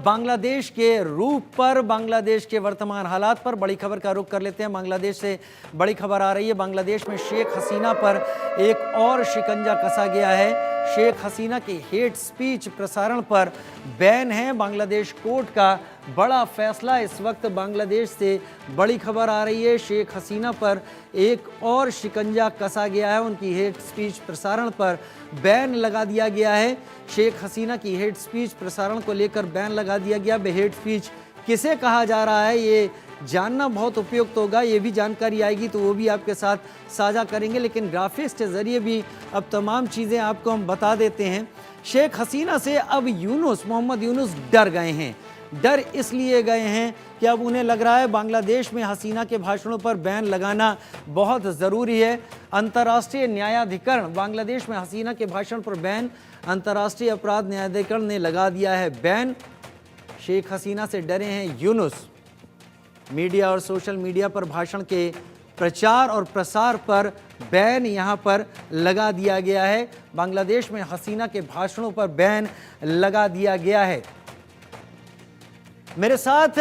बांग्लादेश के रूप पर, बांग्लादेश के वर्तमान हालात पर बड़ी खबर का रुख कर लेते हैं। बांग्लादेश से बड़ी खबर आ रही है। बांग्लादेश में शेख हसीना पर एक और शिकंजा कसा गया है। शेख हसीना के हेट स्पीच प्रसारण पर बैन है। बांग्लादेश कोर्ट का बड़ा फैसला। इस वक्त बांग्लादेश से बड़ी खबर आ रही है। शेख हसीना पर एक और शिकंजा कसा गया है। उनकी हेट स्पीच प्रसारण पर बैन लगा दिया गया है। शेख हसीना की हेट स्पीच प्रसारण को लेकर बैन लगा दिया गया। हेट स्पीच किसे कहा जा रहा है ये जानना बहुत उपयुक्त होगा। ये भी जानकारी आएगी तो वो भी आपके साथ साझा करेंगे, लेकिन ग्राफिक्स के जरिए भी अब तमाम चीज़ें आपको हम बता देते हैं। शेख हसीना से अब मोहम्मद यूनुस डर गए हैं। डर इसलिए गए हैं कि अब उन्हें लग रहा है बांग्लादेश में हसीना के भाषणों पर बैन लगाना बहुत ज़रूरी है। अंतर्राष्ट्रीय न्यायाधिकरण बांग्लादेश में हसीना के भाषण पर बैन, अंतर्राष्ट्रीय अपराध न्यायाधिकरण ने लगा दिया है बैन। शेख हसीना से डरे हैं यूनुस। मीडिया और सोशल मीडिया पर भाषण के प्रचार और प्रसार पर बैन यहां पर लगा दिया गया है। बांग्लादेश में हसीना के भाषणों पर बैन लगा दिया गया है। मेरे साथ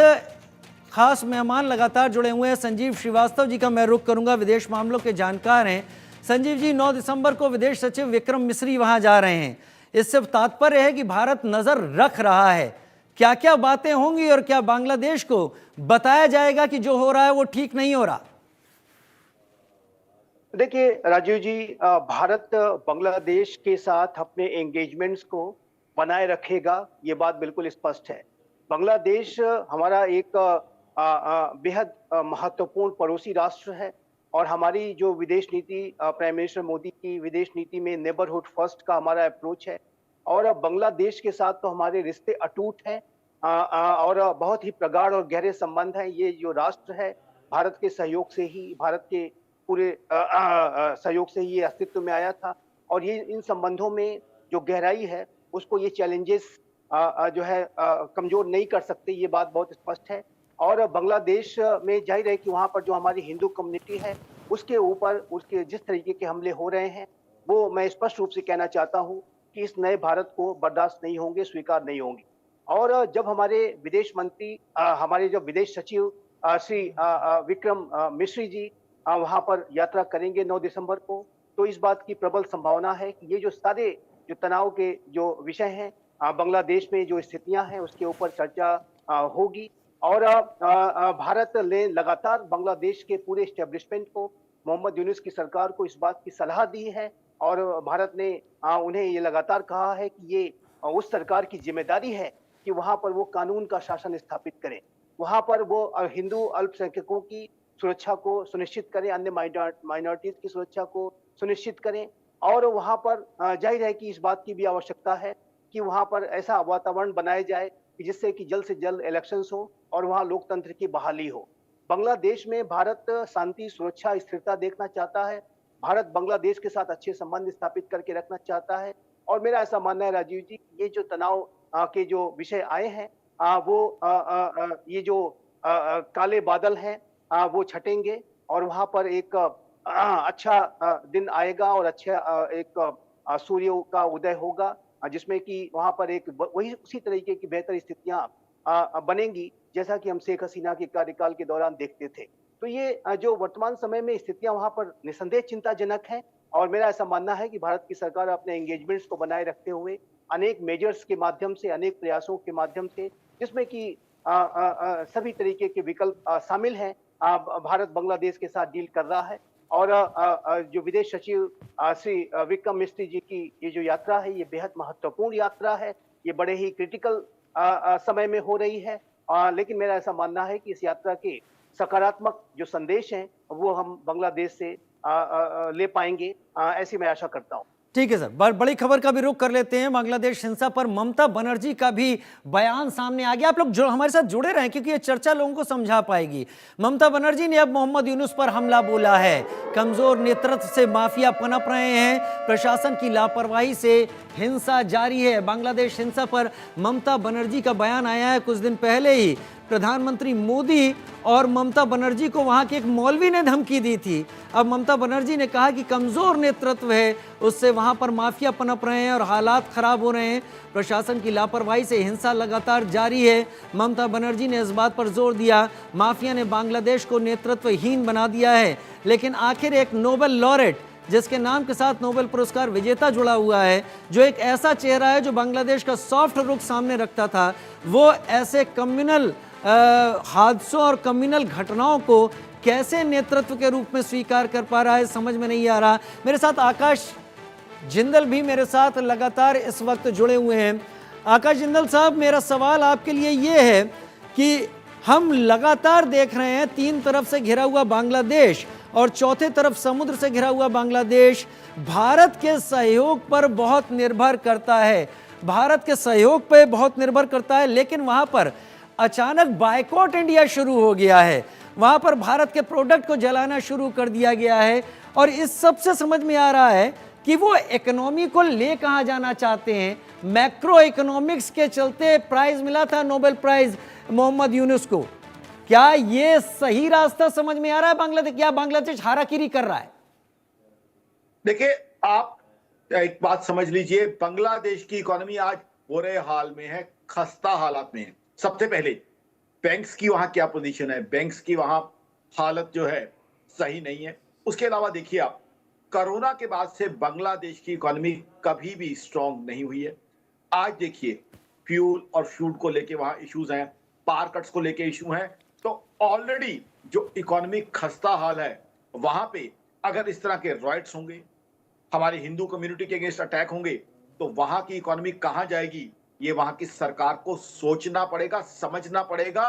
खास मेहमान लगातार जुड़े हुए हैं। संजीव श्रीवास्तव जी का मैं रुख करूंगा, विदेश मामलों के जानकार हैं। संजीव जी, 9 दिसंबर को विदेश सचिव विक्रम मिस्री वहां जा रहे हैं। इससे तात्पर्य है कि भारत नजर रख रहा है। क्या क्या बातें होंगी और क्या बांग्लादेश को बताया जाएगा कि जो हो रहा है वो ठीक नहीं हो रहा? देखिए राजीव जी, भारत बांग्लादेश के साथ अपने एंगेजमेंट्स को बनाए रखेगा, ये बात बिल्कुल स्पष्ट है। बांग्लादेश हमारा एक बेहद महत्वपूर्ण पड़ोसी राष्ट्र है और हमारी जो विदेश नीति, प्राइम मिनिस्टर मोदी की विदेश नीति में नेबरहुड फर्स्ट का हमारा अप्रोच है और बांग्लादेश के साथ तो हमारे रिश्ते अटूट हैं और बहुत ही प्रगाढ़ और गहरे संबंध हैं। ये जो राष्ट्र है भारत के सहयोग से ही, भारत के पूरे सहयोग से ही ये अस्तित्व में आया था और ये इन संबंधों में जो गहराई है उसको ये चैलेंजेस जो है कमजोर नहीं कर सकते, ये बात बहुत स्पष्ट है। और बांग्लादेश में जाहिर है कि वहाँ पर जो हमारी हिंदू कम्युनिटी है उसके ऊपर उसके जिस तरीके के हमले हो रहे हैं वो मैं स्पष्ट रूप से कहना चाहता हूँ कि इस नए भारत को बर्दाश्त नहीं होंगे, स्वीकार नहीं होंगे। और जब हमारे विदेश मंत्री, हमारे जो विदेश सचिव श्री विक्रम मिश्री जी वहां पर यात्रा करेंगे 9 दिसंबर को, तो इस बात की प्रबल संभावना है कि ये जो सारे जो तनाव के जो विषय हैं, बांग्लादेश में जो स्थितियां हैं उसके ऊपर चर्चा होगी। और भारत ने लगातार बांग्लादेश के पूरे एस्टेब्लिशमेंट को, मोहम्मद यूनुस की सरकार को इस बात की सलाह दी है और भारत ने उन्हें ये लगातार कहा है कि ये उस सरकार की जिम्मेदारी है कि वहां पर वो कानून का शासन स्थापित करें, वहां पर वो हिंदू अल्पसंख्यकों की सुरक्षा को सुनिश्चित करें, अन्य माइनॉरिटीज की सुरक्षा को सुनिश्चित करें। और वहां पर जाहिर है कि इस बात की भी आवश्यकता है कि वहां पर ऐसा वातावरण बनाया जाए कि जिससे कि जल्द से जल्द इलेक्शंस हो और वहां लोकतंत्र की बहाली हो। बांग्लादेश में भारत शांति, सुरक्षा, स्थिरता देखना चाहता है। भारत बांग्लादेश के साथ अच्छे संबंध स्थापित करके रखना चाहता है और मेरा ऐसा मानना है राजीव जी, ये जो तनाव के जो विषय आए हैं वो ये जो काले बादल हैं वो छटेंगे और वहां पर एक अच्छा दिन आएगा और अच्छा एक सूर्य का उदय होगा जिसमें कि वहां पर एक वही उसी तरीके की बेहतर स्थितियां बनेंगी जैसा कि हम शेख हसीना के कार्यकाल के दौरान देखते थे। तो ये जो वर्तमान समय में स्थितियां वहां पर निसंदेह चिंताजनक हैं और मेरा ऐसा मानना है कि भारत की सरकार अपने एंगेजमेंट्स को बनाए रखते हुए अनेक मेजर्स के माध्यम से, अनेक प्रयासों के माध्यम से, जिसमें कि सभी तरीके के विकल्प शामिल हैं, भारत बांग्लादेश के साथ डील कर रहा है। और जो विदेश सचिव श्री विक्रम मिस्त्री जी की ये जो यात्रा है ये बेहद महत्वपूर्ण यात्रा है, ये बड़े ही क्रिटिकल समय में हो रही है। लेकिन मेरा ऐसा मानना है कि इस यात्रा के सकारात्मक जो संदेश हैं वो हम बांग्लादेश से ले पाएंगे, ऐसी मैं आशा करता हूँ। ठीक है सर, बड़ी खबर का भी रुख कर लेते हैं। बांग्लादेश हिंसा पर ममता बनर्जी का भी बयान सामने आ गया। आप लोग जो हमारे साथ जुड़े रहें क्योंकि ये चर्चा लोगों को समझा पाएगी। ममता बनर्जी ने अब मोहम्मद यूनुस पर हमला बोला है। कमजोर नेतृत्व से माफिया पनप रहे हैं, प्रशासन की लापरवाही से हिंसा जारी है। बांग्लादेश हिंसा पर ममता बनर्जी का बयान आया है कुछ दिन पहले ही। प्रधानमंत्री मोदी और ममता बनर्जी को वहां के एक मौलवी ने धमकी दी थी। अब ममता बनर्जी ने कहा कि कमजोर नेतृत्व है, उससे वहां पर माफिया पनप रहे हैं और हालात खराब हो रहे हैं। प्रशासन की लापरवाही से हिंसा लगातार जारी है। ममता बनर्जी ने इस बात पर जोर दिया, माफिया ने बांग्लादेश को नेतृत्वहीन बना दिया है। लेकिन आखिर एक नोबेल लॉरेट जिसके नाम के साथ नोबेल पुरस्कार विजेता जुड़ा हुआ है, जो एक ऐसा चेहरा है जो बांग्लादेश का सॉफ्ट रुख सामने रखता था, वो ऐसे कम्युनल हादसों और कम्युनल घटनाओं को कैसे नेतृत्व के रूप में स्वीकार कर पा रहा है, समझ में नहीं आ रहा। मेरे साथ आकाश जिंदल भी मेरे साथ लगातार इस वक्त जुड़े हुए हैं। आकाश जिंदल साहब, मेरा सवाल आपके लिए ये है कि हम लगातार देख रहे हैं तीन तरफ से घिरा हुआ बांग्लादेश और चौथे तरफ समुद्र से घिरा हुआ बांग्लादेश भारत के सहयोग पर बहुत निर्भर करता है, भारत के सहयोग पर बहुत निर्भर करता है। लेकिन वहां पर अचानक बायकॉट इंडिया शुरू हो गया है, वहां पर भारत के प्रोडक्ट को जलाना शुरू कर दिया गया है। और इस सब से समझ में आ रहा है कि वो इकोनॉमी को ले कहां जाना चाहते हैं। मैक्रो इकोनॉमिक्स के चलते प्राइज मिला था, नोबेल प्राइज मोहम्मद यूनुस को। क्या ये सही रास्ता समझ में आ रहा है बांग्लादेश, क्या बांग्लादेश हाराकिरी कर रहा है? देखिए, आप एक बात समझ लीजिए, बांग्लादेश की इकोनॉमी आज बुरे हाल में है, खस्ता हालात में है। सबसे पहले बैंक्स की वहां क्या पोजीशन है, बैंक्स की वहां हालत जो है सही नहीं है। उसके अलावा देखिए, आप कोरोना के बाद से बांग्लादेश की इकोनॉमी कभी भी स्ट्रांग नहीं हुई है। आज देखिए, फ्यूल और फूड को लेके वहां इश्यूज हैं, पावर कट्स को लेके इशू हैं। तो ऑलरेडी जो इकोनॉमी खस्ता हाल है, वहां पे अगर इस तरह के रॉयट्स होंगे, हमारी हिंदू कम्युनिटी के अगेंस्ट अटैक होंगे, तो वहां की इकोनॉमी कहां जाएगी, ये वहां की सरकार को सोचना पड़ेगा, समझना पड़ेगा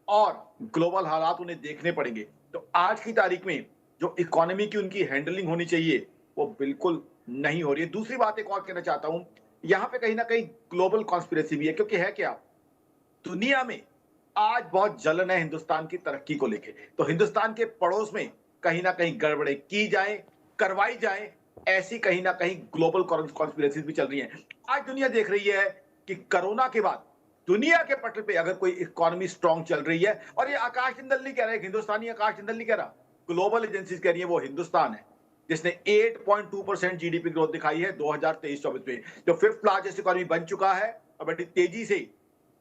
और ग्लोबल हालात उन्हें देखने पड़ेंगे। तो आज की तारीख में जो इकोनॉमी की उनकी हैंडलिंग होनी चाहिए वो बिल्कुल नहीं हो रही है। दूसरी बात एक और कहना चाहता हूं, यहां पे कहीं ना कहीं ग्लोबल कॉन्स्पिरेसी भी है, क्योंकि है क्या, दुनिया में आज बहुत जलन है हिंदुस्तान की तरक्की को लेके। तो हिंदुस्तान के पड़ोस में कहीं ना कहीं गड़बड़े की जाए, करवाई जाए, ऐसी कहीं ना कहीं ग्लोबल कॉन्स्पिरेसी भी चल रही है। आज दुनिया देख रही है कि कोरोना के बाद दुनिया के पटल पे अगर कोई इकोनॉमी स्ट्रांग चल रही है, और ये आकाश जिंदल नहीं कह रहा है, हिंदुस्तानी आकाश जिंदल नहीं कह रहा, ग्लोबल एजेंसीज कह रही है, वो हिंदुस्तान है जिसने 8.2% जीडीपी ग्रोथ दिखाई है 2023-24 में, जो फिफ्थ लार्जेस्ट इकोनॉमी बन चुका है और बड़ी तेजी से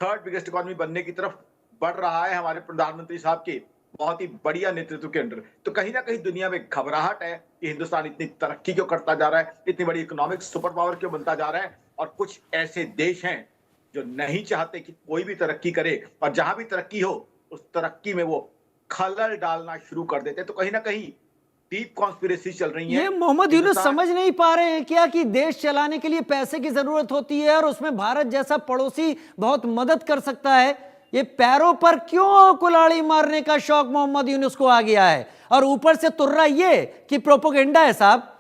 थर्ड बिगेस्ट इकोनॉमी बनने की तरफ बढ़ रहा है हमारे प्रधानमंत्री साहब के बहुत ही बढ़िया नेतृत्व के अंडर। तो कहीं ना कहीं दुनिया में घबराहट है कि हिंदुस्तान इतनी तरक्की क्यों करता जा रहा है, इतनी बड़ी इकोनॉमिक सुपर पावर क्यों बनता जा रहा है। और कुछ ऐसे देश हैं जो नहीं चाहते कि कोई भी तरक्की करे, और जहां भी तरक्की हो उस तरक्की में वो खलल डालना शुरू कर देते हैं। तो कहीं ना कहीं डीप कॉन्स्पिरेसी चल रही है। ये मोहम्मद यूनुस समझ नहीं पा रहे हैं क्या कि देश चलाने के लिए पैसे की जरूरत होती है और उसमें भारत जैसा पड़ोसी बहुत मदद कर सकता है। ये पैरों पर क्यों कुल्हाड़ी मारने का शौक मोहम्मद यूनुस को आ गया है, और ऊपर से तुर्रा ये कि प्रोपोगेंडा है साहब।